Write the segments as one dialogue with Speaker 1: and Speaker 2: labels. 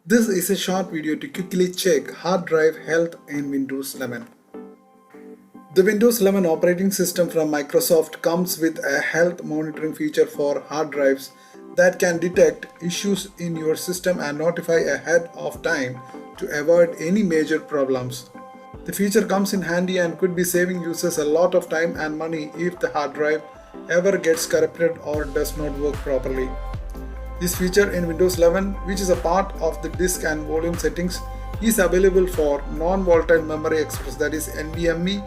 Speaker 1: This is a short video to quickly check hard drive health in Windows 11. The Windows 11 operating system from Microsoft comes with a health monitoring feature for hard drives that can detect issues in your system and notify ahead of time to avoid any major problems. The feature comes in handy and could be saving users a lot of time and money if the hard drive ever gets corrupted or does not work properly. This feature in Windows 11, which is a part of the disk and volume settings, is available for non-volatile memory express, that is NVMe,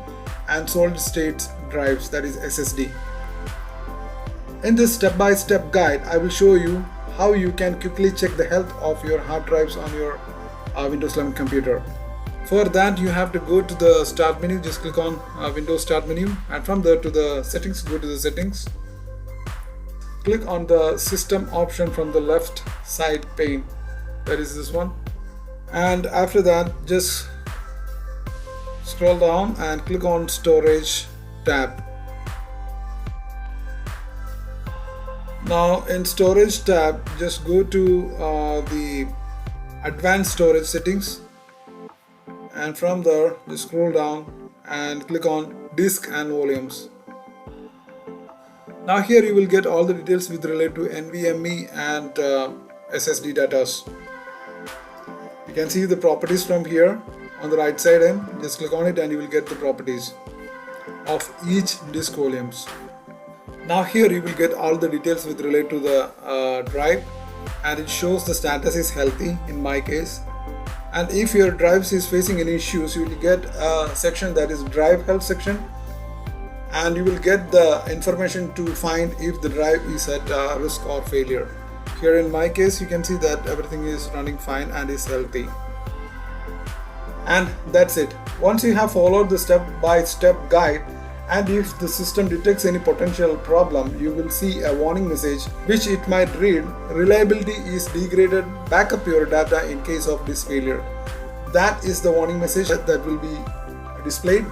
Speaker 1: and solid state drives, that is SSD. In this step-by-step guide, I will show you how you can quickly check the health of your hard drives on your Windows 11 computer. For that, you have to go to the Start menu, just click on Windows Start menu, and from there to the settings, go to the settings. Click on the system option from the left side pane, that is this one, and after that just scroll down and click on storage tab. Now in storage tab, just go to the advanced storage settings, and from there just scroll down and click on disk and volumes. Now here you will get all the details with relate to NVMe and SSD datas. You can see the properties from here on the right side, and just click on it and you will get the properties of each disk volumes. Now here you will get all the details with relate to the drive, and it shows the status is healthy in my case. And if your drives is facing any issues, you will get a section that is drive health section, and you will get the information to find if the drive is at risk or failure. Here in my case, you can see that everything is running fine and is healthy. And that's it. Once you have followed the step-by-step guide, and if the system detects any potential problem, you will see a warning message which it might read: reliability is degraded, back up your data in case of this failure. That is the warning message that will be displayed.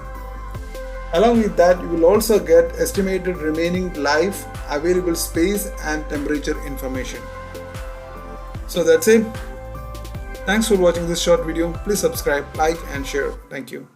Speaker 1: Along with that, you will also get estimated remaining life, available space, and temperature information. So that's it. Thanks for watching this short video. Please subscribe, like, and share. Thank you.